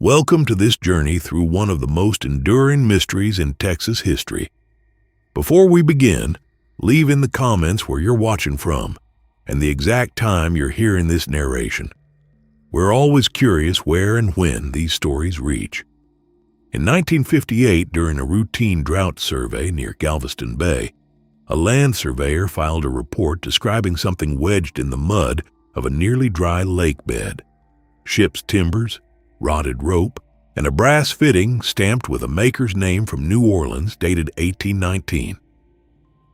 Welcome to this journey through one of the most enduring mysteries in Texas history. Before we begin, leave in the comments where you're watching from and the exact time you're hearing this narration. We're always curious where and when these stories reach. In 1958, during a routine drought survey near Galveston Bay, a land surveyor filed a report describing something wedged in the mud of a nearly dry lake bed. Ship's timbers, rotted rope, and a brass fitting stamped with a maker's name from New Orleans dated 1819.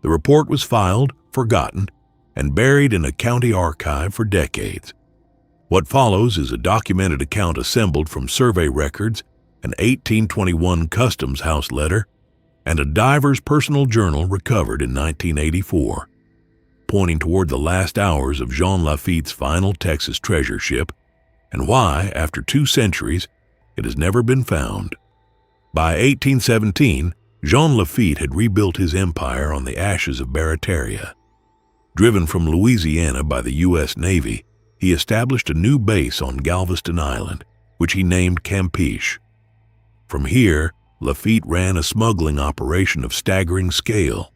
The report was filed, forgotten, and buried in a county archive for decades. What follows is a documented account assembled from survey records, an 1821 Customs House letter, and a diver's personal journal recovered in 1984, pointing toward the last hours of Jean Lafitte's final Texas treasure ship, and why, after 2 centuries, it has never been found. By 1817, Jean Lafitte had rebuilt his empire on the ashes of Barataria. Driven from Louisiana by the U.S. Navy, he established a new base on Galveston Island, which he named Campeche. From here, Lafitte ran a smuggling operation of staggering scale.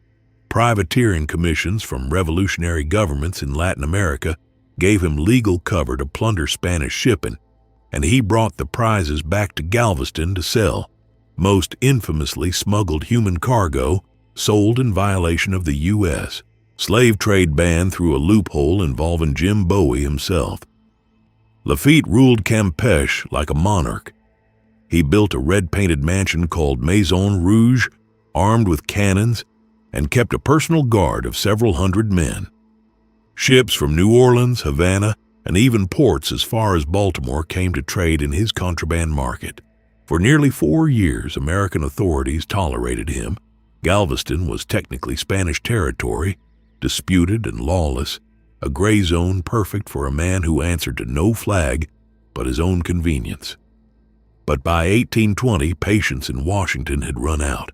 Privateering commissions from revolutionary governments in Latin America gave him legal cover to plunder Spanish shipping, and he brought the prizes back to Galveston to sell, most infamously smuggled human cargo sold in violation of the U.S. slave trade ban through a loophole involving Jim Bowie himself. Lafitte ruled Campeche like a monarch. He built a red-painted mansion called Maison Rouge, armed with cannons, and kept a personal guard of several hundred men. Ships from New Orleans, Havana, and even ports as far as Baltimore came to trade in his contraband market. For nearly 4 years, American authorities tolerated him. Galveston was technically Spanish territory, disputed and lawless, a gray zone perfect for a man who answered to no flag but his own convenience. But by 1820, patience in Washington had run out.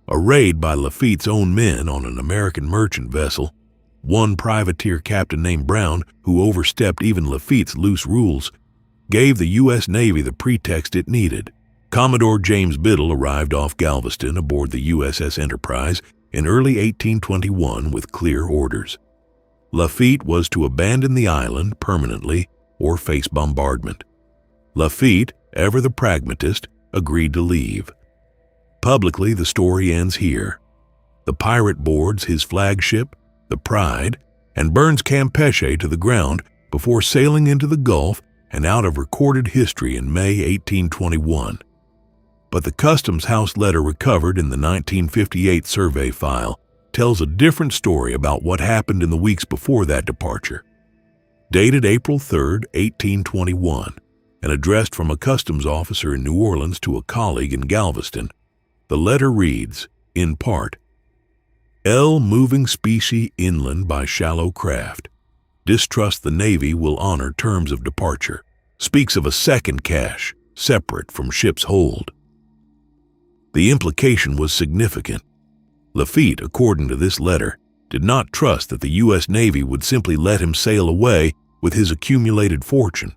A raid by Lafitte's own men on an American merchant vessel, one privateer captain named Brown, who overstepped even Lafitte's loose rules, gave the U.S. Navy the pretext it needed. Commodore James Biddle arrived off Galveston aboard the USS Enterprise in early 1821 with clear orders. Lafitte was to abandon the island permanently or face bombardment. Lafitte, ever the pragmatist, agreed to leave. Publicly, the story ends here. The pirate boards his flagship, the Pride, and burns Campeche to the ground before sailing into the Gulf and out of recorded history in May 1821. But the Customs House letter recovered in the 1958 survey file tells a different story about what happened in the weeks before that departure. Dated April 3, 1821, and addressed from a customs officer in New Orleans to a colleague in Galveston, the letter reads, in part, L. moving specie inland by shallow craft. Distrust the Navy will honor terms of departure. Speaks of a second cache, separate from ship's hold. The implication was significant. Lafitte, according to this letter, did not trust that the U.S. Navy would simply let him sail away with his accumulated fortune.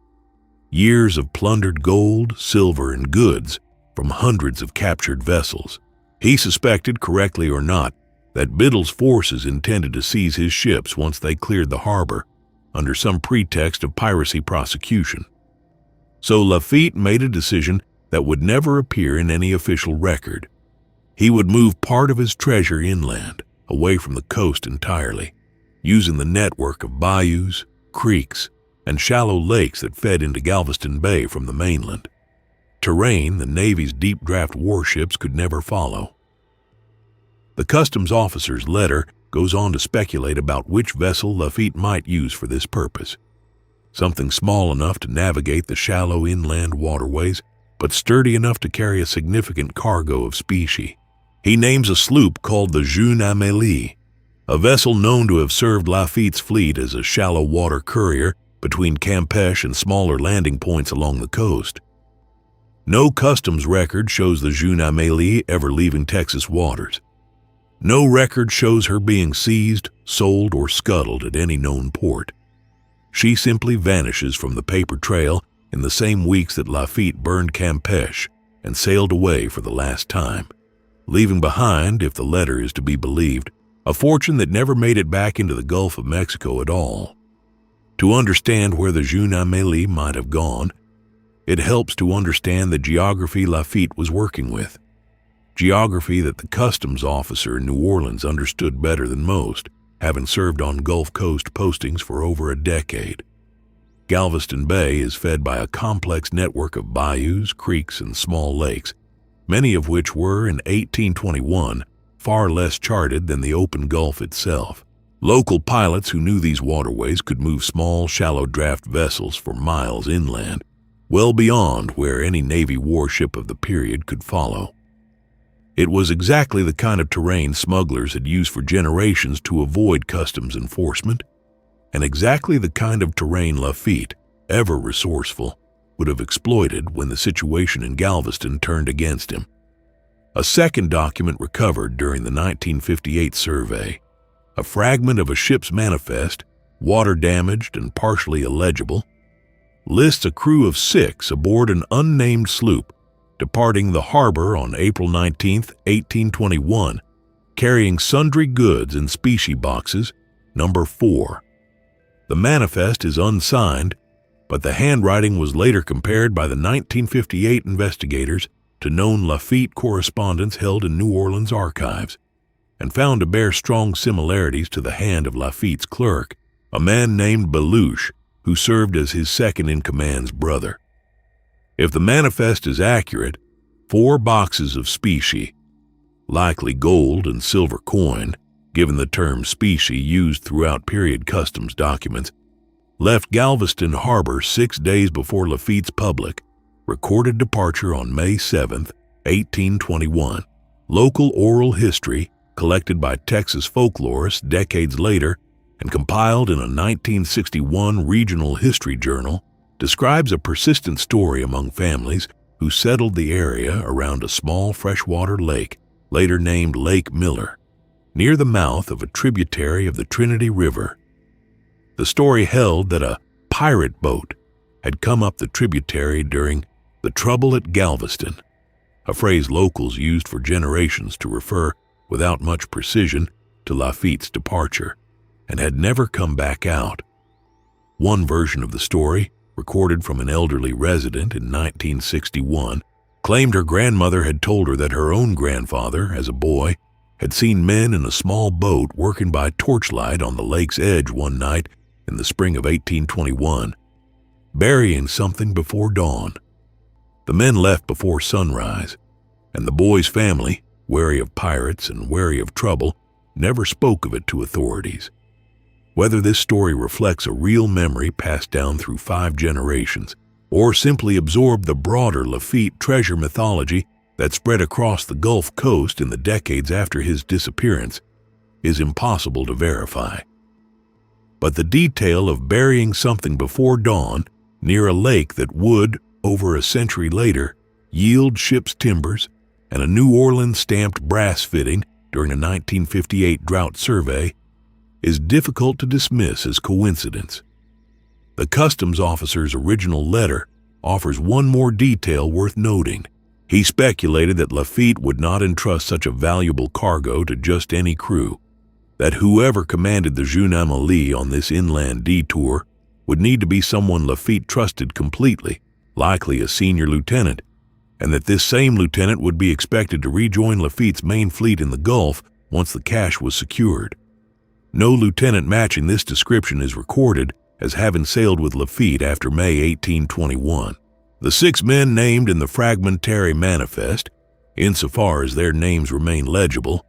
Years of plundered gold, silver, and goods from hundreds of captured vessels. He suspected, correctly or not, that Biddle's forces intended to seize his ships once they cleared the harbor, under some pretext of piracy prosecution. So Lafitte made a decision that would never appear in any official record. He would move part of his treasure inland, away from the coast entirely, using the network of bayous, creeks, and shallow lakes that fed into Galveston Bay from the mainland. Terrain the Navy's deep-draft warships could never follow. The customs officer's letter goes on to speculate about which vessel Lafitte might use for this purpose. Something small enough to navigate the shallow inland waterways, but sturdy enough to carry a significant cargo of specie. He names a sloop called the Jeune Amélie, a vessel known to have served Lafitte's fleet as a shallow water courier between Campeche and smaller landing points along the coast. No customs record shows the Jeune Amélie ever leaving Texas waters. No record shows her being seized, sold, or scuttled at any known port. She simply vanishes from the paper trail in the same weeks that Lafitte burned Campeche and sailed away for the last time, leaving behind, if the letter is to be believed, a fortune that never made it back into the Gulf of Mexico at all. To understand where the Jeune Amélie might have gone, it helps to understand the geography Lafitte was working with, geography that the customs officer in New Orleans understood better than most, having served on Gulf Coast postings for over a decade. Galveston Bay is fed by a complex network of bayous, creeks, and small lakes, many of which were, in 1821, far less charted than the open Gulf itself. Local pilots who knew these waterways could move small, shallow draft vessels for miles inland, well beyond where any Navy warship of the period could follow. It was exactly the kind of terrain smugglers had used for generations to avoid customs enforcement, and exactly the kind of terrain Lafitte, ever resourceful, would have exploited when the situation in Galveston turned against him. A second document recovered during the 1958 survey, a fragment of a ship's manifest, water-damaged and partially illegible, lists a crew of 6 aboard an unnamed sloop departing the harbor on April 19, 1821, carrying sundry goods in specie boxes, number 4. The manifest is unsigned, but the handwriting was later compared by the 1958 investigators to known Lafitte correspondence held in New Orleans archives, and found to bear strong similarities to the hand of Lafitte's clerk, a man named Beluche, who served as his second-in-command's brother. If the manifest is accurate, 4 boxes of specie, likely gold and silver coin, given the term specie used throughout period customs documents, left Galveston Harbor 6 days before Lafitte's public, recorded departure on May 7, 1821. Local oral history, collected by Texas folklorists decades later and compiled in a 1961 regional history journal, describes a persistent story among families who settled the area around a small freshwater lake, later named Lake Miller, near the mouth of a tributary of the Trinity River. The story held that a pirate boat had come up the tributary during the trouble at Galveston, a phrase locals used for generations to refer, without much precision, to Lafitte's departure, and had never come back out. One version of the story, recorded from an elderly resident in 1961, claimed her grandmother had told her that her own grandfather, as a boy, had seen men in a small boat working by torchlight on the lake's edge one night in the spring of 1821, burying something before dawn. The men left before sunrise, and the boy's family, wary of pirates and wary of trouble, never spoke of it to authorities. Whether this story reflects a real memory passed down through 5 generations, or simply absorbed the broader Lafitte treasure mythology that spread across the Gulf Coast in the decades after his disappearance, is impossible to verify. But the detail of burying something before dawn near a lake that would, over a century later, yield ship's timbers and a New Orleans-stamped brass fitting during a 1958 drought survey is difficult to dismiss as coincidence. The customs officer's original letter offers one more detail worth noting. He speculated that Lafitte would not entrust such a valuable cargo to just any crew, that whoever commanded the Jeune Amélie on this inland detour would need to be someone Lafitte trusted completely, likely a senior lieutenant, and that this same lieutenant would be expected to rejoin Lafitte's main fleet in the Gulf once the cash was secured. No lieutenant matching this description is recorded as having sailed with Lafitte after May 1821. The 6 men named in the fragmentary manifest, insofar as their names remain legible,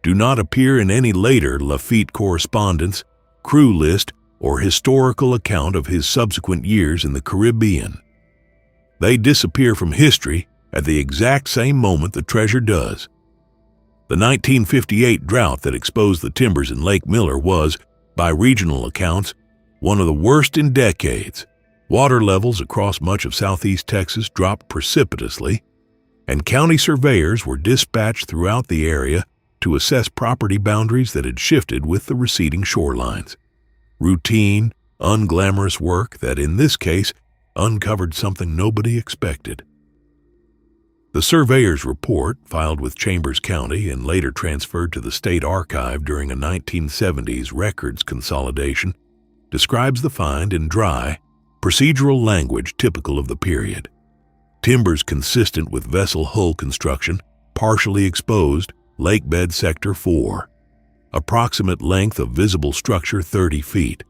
do not appear in any later Lafitte correspondence, crew list, or historical account of his subsequent years in the Caribbean. They disappear from history at the exact same moment the treasure does. The 1958 drought that exposed the timbers in Lake Miller was, by regional accounts, one of the worst in decades. Water levels across much of southeast Texas dropped precipitously, and county surveyors were dispatched throughout the area to assess property boundaries that had shifted with the receding shorelines. Routine, unglamorous work that, in this case, uncovered something nobody expected. The surveyor's report, filed with Chambers County and later transferred to the State Archive during a 1970s records consolidation, describes the find in dry, procedural language typical of the period. Timbers consistent with vessel hull construction, partially exposed, lakebed sector 4. Approximate length of visible structure 30 feet.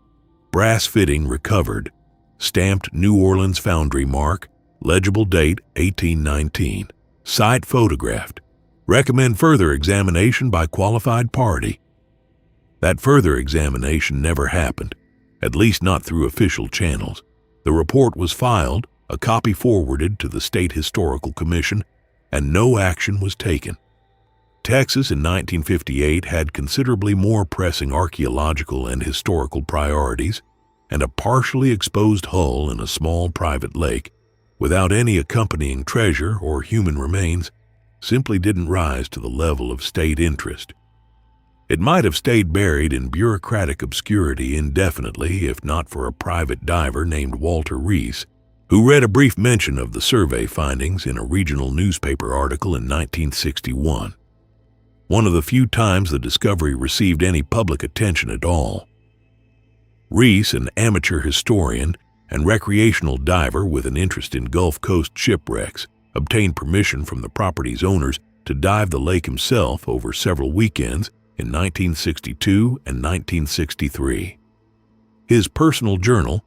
Brass fitting recovered. Stamped New Orleans foundry mark. Legible date 1819. Site photographed. Recommend further examination by qualified party. That further examination never happened, at least not through official channels. The report was filed, a copy forwarded to the State Historical Commission, and no action was taken. Texas in 1958 had considerably more pressing archaeological and historical priorities, and a partially exposed hull in a small private lake, without any accompanying treasure or human remains, simply didn't rise to the level of state interest. It might have stayed buried in bureaucratic obscurity indefinitely if not for a private diver named Walter Reese, who read a brief mention of the survey findings in a regional newspaper article in 1961. One of the few times the discovery received any public attention at all. Reese, an amateur historian and recreational diver with an interest in Gulf Coast shipwrecks, obtained permission from the property's owners to dive the lake himself over several weekends in 1962 and 1963. His personal journal,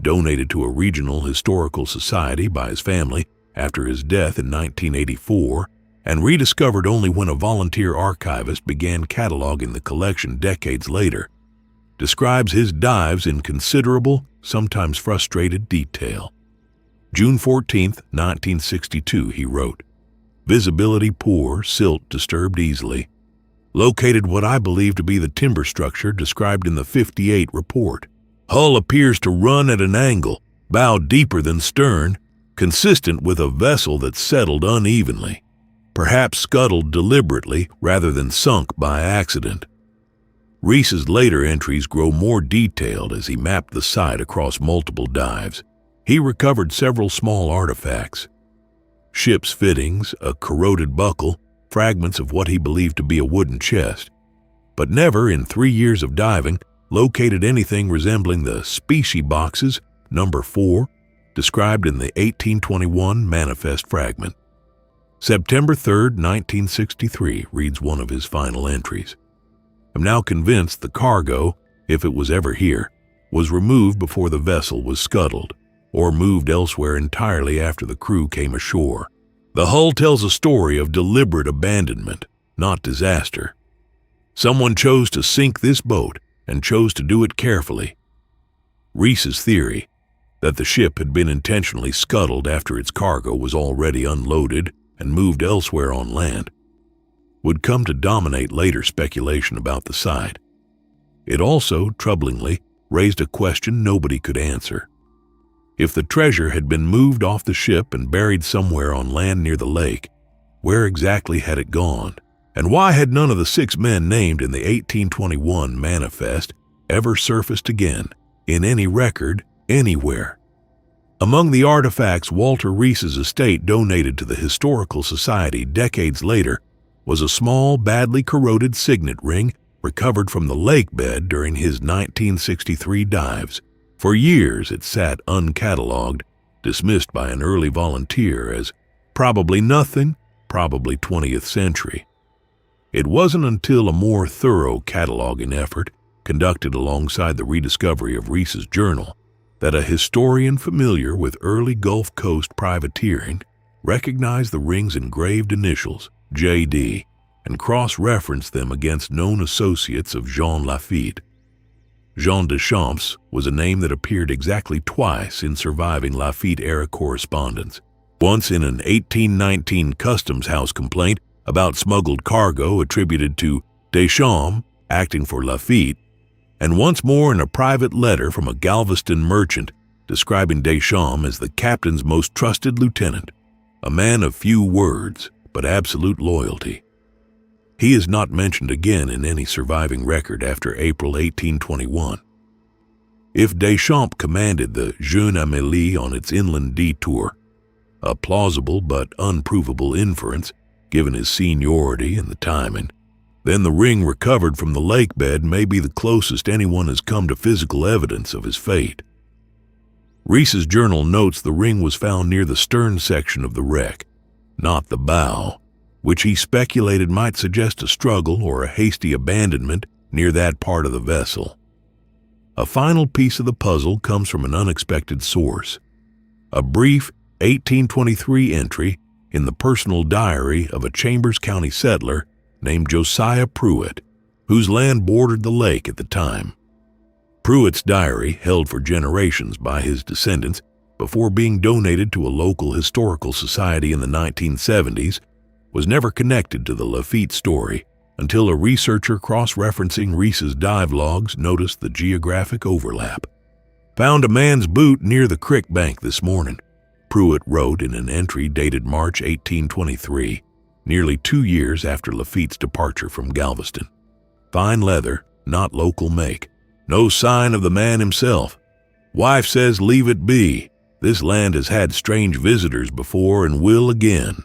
donated to a regional historical society by his family after his death in 1984, and rediscovered only when a volunteer archivist began cataloging the collection decades later, describes his dives in considerable, sometimes frustrated detail. June 14, 1962, he wrote, "Visibility poor, silt disturbed easily. Located what I believe to be the timber structure described in the 58 report. Hull appears to run at an angle, bow deeper than stern, consistent with a vessel that settled unevenly, perhaps scuttled deliberately rather than sunk by accident." Reese's later entries grow more detailed as he mapped the site across multiple dives. He recovered several small artifacts: ship's fittings, a corroded buckle, fragments of what he believed to be a wooden chest, but never in 3 years of diving located anything resembling the specie boxes, number 4, described in the 1821 manifest fragment. September 3, 1963, reads one of his final entries. "I'm now convinced the cargo, if it was ever here, was removed before the vessel was scuttled, or moved elsewhere entirely after the crew came ashore. The hull tells a story of deliberate abandonment, not disaster. Someone chose to sink this boat and chose to do it carefully." Reese's theory, that the ship had been intentionally scuttled after its cargo was already unloaded and moved elsewhere on land, would come to dominate later speculation about the site. It also, troublingly, raised a question nobody could answer. If the treasure had been moved off the ship and buried somewhere on land near the lake, where exactly had it gone? And why had none of the 6 men named in the 1821 manifest ever surfaced again, in any record, anywhere? Among the artifacts Walter Reese's estate donated to the Historical Society decades later was a small, badly corroded signet ring recovered from the lake bed during his 1963 dives. For years it sat uncatalogued, dismissed by an early volunteer as probably nothing, probably 20th century. It wasn't until a more thorough cataloging effort, conducted alongside the rediscovery of Reese's journal, that a historian familiar with early Gulf Coast privateering recognized the ring's engraved initials, J.D., and cross-referenced them against known associates of Jean Lafitte. Jean Deschamps was a name that appeared exactly twice in surviving Lafitte-era correspondence, once in an 1819 Customs House complaint about smuggled cargo attributed to Deschamps acting for Lafitte, and once more in a private letter from a Galveston merchant describing Deschamps as the captain's most trusted lieutenant, a man of few words but absolute loyalty. He is not mentioned again in any surviving record after April 1821. If Deschamps commanded the Jeune Amélie on its inland detour, a plausible but unprovable inference, given his seniority and the timing, then the ring recovered from the lake bed may be the closest anyone has come to physical evidence of his fate. Rees's journal notes the ring was found near the stern section of the wreck, not the bow, which he speculated might suggest a struggle or a hasty abandonment near that part of the vessel. A final piece of the puzzle comes from an unexpected source, a brief 1823 entry in the personal diary of a Chambers County settler named Josiah Pruitt, whose land bordered the lake at the time. Pruitt's diary, held for generations by his descendants before being donated to a local historical society in the 1970s, was never connected to the Lafitte story until a researcher cross-referencing Rees's dive logs noticed the geographic overlap. "Found a man's boot near the creek bank this morning," Pruitt wrote in an entry dated March 1823, nearly 2 years after Lafitte's departure from Galveston. "Fine leather, not local make. No sign of the man himself. Wife says leave it be. This land has had strange visitors before and will again."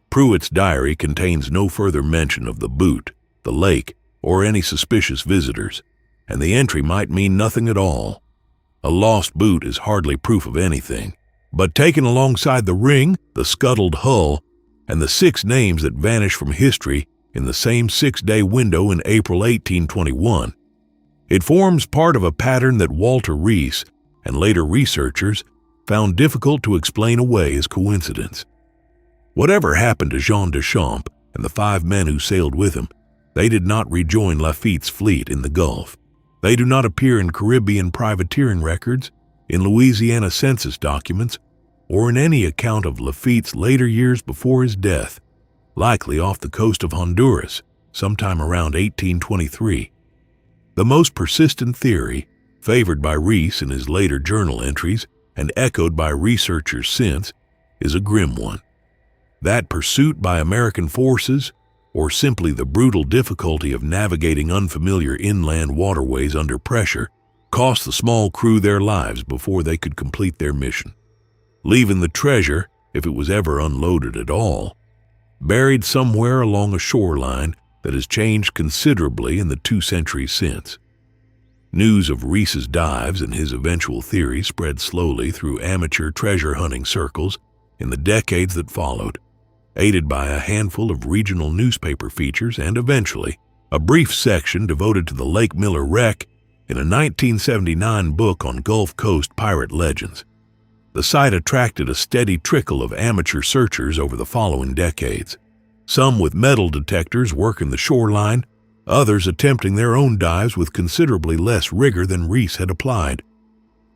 Pruitt's diary contains no further mention of the boot, the lake, or any suspicious visitors, and the entry might mean nothing at all. A lost boot is hardly proof of anything, but taken alongside the ring, the scuttled hull, and the 6 names that vanish from history in the same 6-day window in April 1821, it forms part of a pattern that Walter Rees and later researchers found difficult to explain away as coincidence. Whatever happened to Jean Deschamps and the 5 men who sailed with him, they did not rejoin Lafitte's fleet in the Gulf. They do not appear in Caribbean privateering records, in Louisiana census documents, or in any account of Lafitte's later years before his death, likely off the coast of Honduras, sometime around 1823. The most persistent theory, favored by Rees in his later journal entries and echoed by researchers since, is a grim one. That pursuit by American forces, or simply the brutal difficulty of navigating unfamiliar inland waterways under pressure, cost the small crew their lives before they could complete their mission, leaving the treasure, if it was ever unloaded at all, buried somewhere along a shoreline that has changed considerably in the 2 centuries since. News of Rees's dives and his eventual theory spread slowly through amateur treasure hunting circles in the decades that followed, aided by a handful of regional newspaper features and eventually a brief section devoted to the Lake Miller wreck in a 1979 book on Gulf Coast pirate legends. The site attracted a steady trickle of amateur searchers over the following decades, some with metal detectors working the shoreline, others attempting their own dives with considerably less rigor than Rees had applied.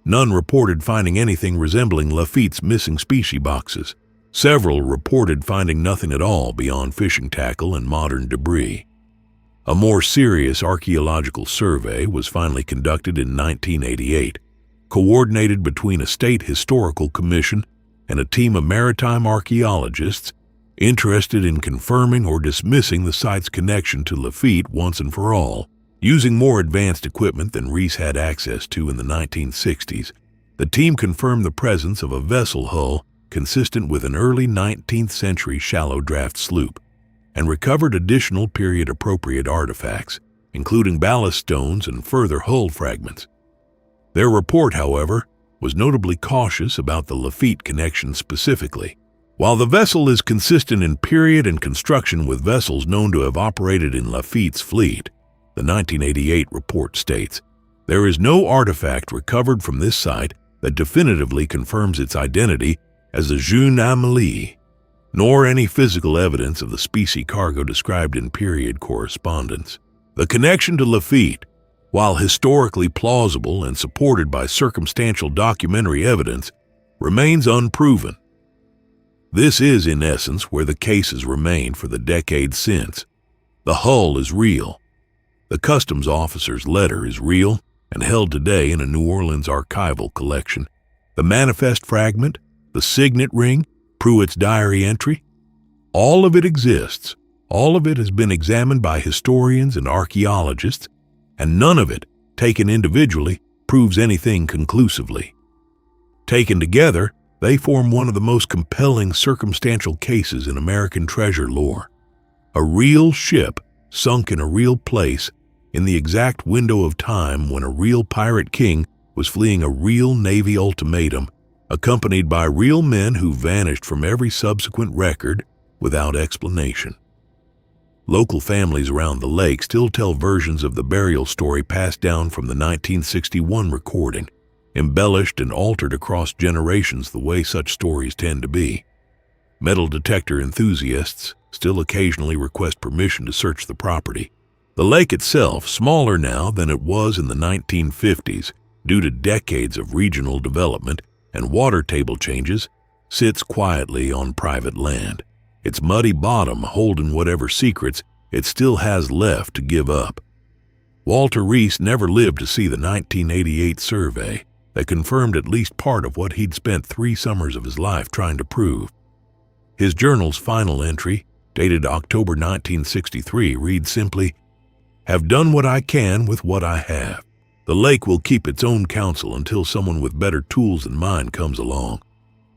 None reported finding anything resembling Lafitte's missing specie boxes. Several reported finding nothing at all beyond fishing tackle and modern debris. A more serious archaeological survey was finally conducted in 1988, coordinated between a state historical commission and a team of maritime archaeologists interested in confirming or dismissing the site's connection to Lafitte once and for all. Using more advanced equipment than Rees had access to in the 1960s, the team confirmed the presence of a vessel hull consistent with an early 19th century shallow draft sloop, and recovered additional period-appropriate artifacts, including ballast stones and further hull fragments. Their report, however, was notably cautious about the Lafitte connection specifically. While the vessel is consistent in period and construction with vessels known to have operated in Lafitte's fleet, the 1988 report states, there is no artifact recovered from this site that definitively confirms its identity as the Jeune Amélie, nor any physical evidence of the specie cargo described in period correspondence. The connection to Lafitte, while historically plausible and supported by circumstantial documentary evidence, remains unproven. This is, in essence, where the case has remained for the decades since. The hull is real. The customs officer's letter is real and held today in a New Orleans archival collection. The manifest fragment, the signet ring, Pruitt's diary entry, all of it exists. All of it has been examined by historians and archaeologists, and none of it, taken individually, proves anything conclusively. Taken together, they form one of the most compelling circumstantial cases in American treasure lore. A real ship sunk in a real place in the exact window of time when a real pirate king was fleeing a real Navy ultimatum, accompanied by real men who vanished from every subsequent record without explanation. Local families around the lake still tell versions of the burial story passed down from the 1961 recording, embellished and altered across generations the way such stories tend to be. Metal detector enthusiasts still occasionally request permission to search the property. The lake itself, smaller now than it was in the 1950s due to decades of regional development and water table changes, sits quietly on private land, its muddy bottom holding whatever secrets it still has left to give up. Walter Reese never lived to see the 1988 survey that confirmed at least part of what he'd spent 3 summers of his life trying to prove. His journal's final entry, dated October 1963, reads simply, "Have done what I can with what I have. The lake will keep its own counsel until someone with better tools than mine comes along.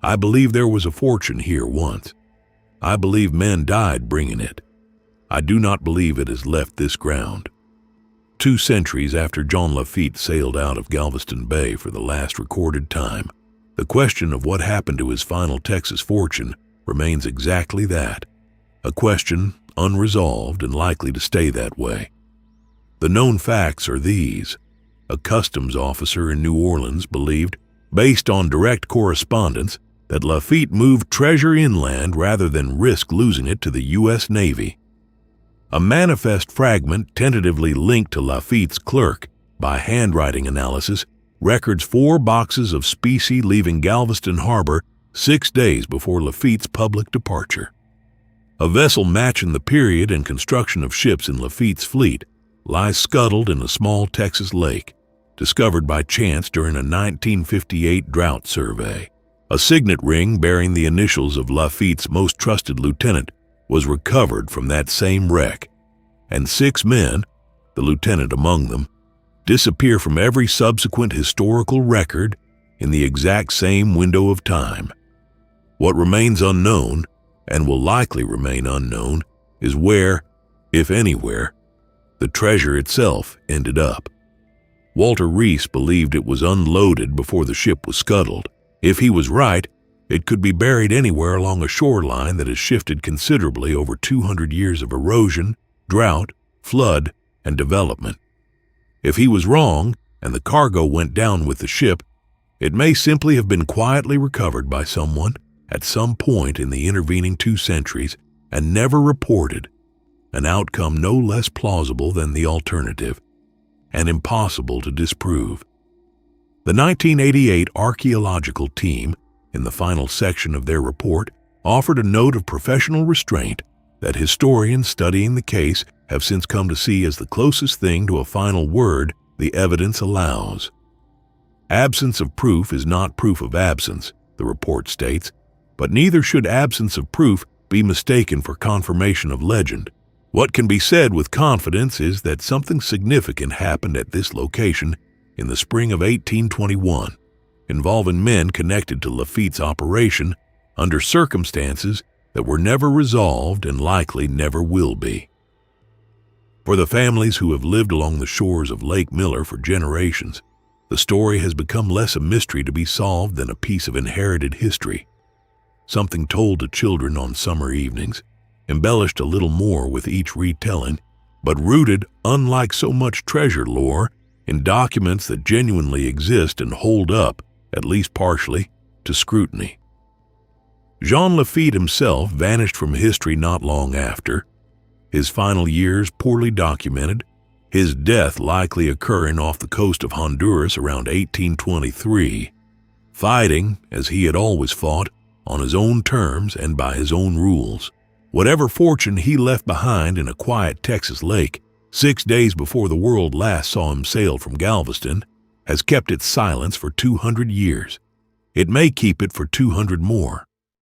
I believe there was a fortune here once. I believe men died bringing it. I do not believe it has left this ground." 2 centuries after Jean Lafitte sailed out of Galveston Bay for the last recorded time, the question of what happened to his final Texas fortune remains exactly that, a question unresolved and likely to stay that way. The known facts are these. A customs officer in New Orleans believed, based on direct correspondence, that Lafitte moved treasure inland rather than risk losing it to the U.S. Navy. A manifest fragment tentatively linked to Lafitte's clerk by handwriting analysis records 4 boxes of specie leaving Galveston Harbor 6 days before Lafitte's public departure. A vessel matching the period and construction of ships in Lafitte's fleet lies scuttled in a small Texas lake, discovered by chance during a 1958 drought survey. A signet ring bearing the initials of Lafitte's most trusted lieutenant was recovered from that same wreck, and 6 men, the lieutenant among them, disappear from every subsequent historical record in the exact same window of time. What remains unknown, and will likely remain unknown, is where, if anywhere, the treasure itself ended up. Walter Reese believed it was unloaded before the ship was scuttled. If he was right, it could be buried anywhere along a shoreline that has shifted considerably over 200 years of erosion, drought, flood, and development. If he was wrong, and the cargo went down with the ship, it may simply have been quietly recovered by someone at some point in the intervening 2 centuries and never reported, an outcome no less plausible than the alternative, and impossible to disprove. The 1988 archaeological team, in the final section of their report, offered a note of professional restraint that historians studying the case have since come to see as the closest thing to a final word the evidence allows. Absence of proof is not proof of absence, the report states, but neither should absence of proof be mistaken for confirmation of legend. What can be said with confidence is that something significant happened at this location in the spring of 1821, involving men connected to Lafitte's operation under circumstances that were never resolved and likely never will be. For the families who have lived along the shores of Lake Miller for generations, the story has become less a mystery to be solved than a piece of inherited history, something told to children on summer evenings, embellished a little more with each retelling, but rooted, unlike so much treasure lore, in documents that genuinely exist and hold up, at least partially, to scrutiny. Jean Lafitte himself vanished from history not long after, his final years poorly documented, his death likely occurring off the coast of Honduras around 1823, fighting, as he had always fought, on his own terms and by his own rules. Whatever fortune he left behind in a quiet Texas lake 6 days before the world last saw him sail from Galveston has kept its silence for 200 years. It may keep it for 200 more.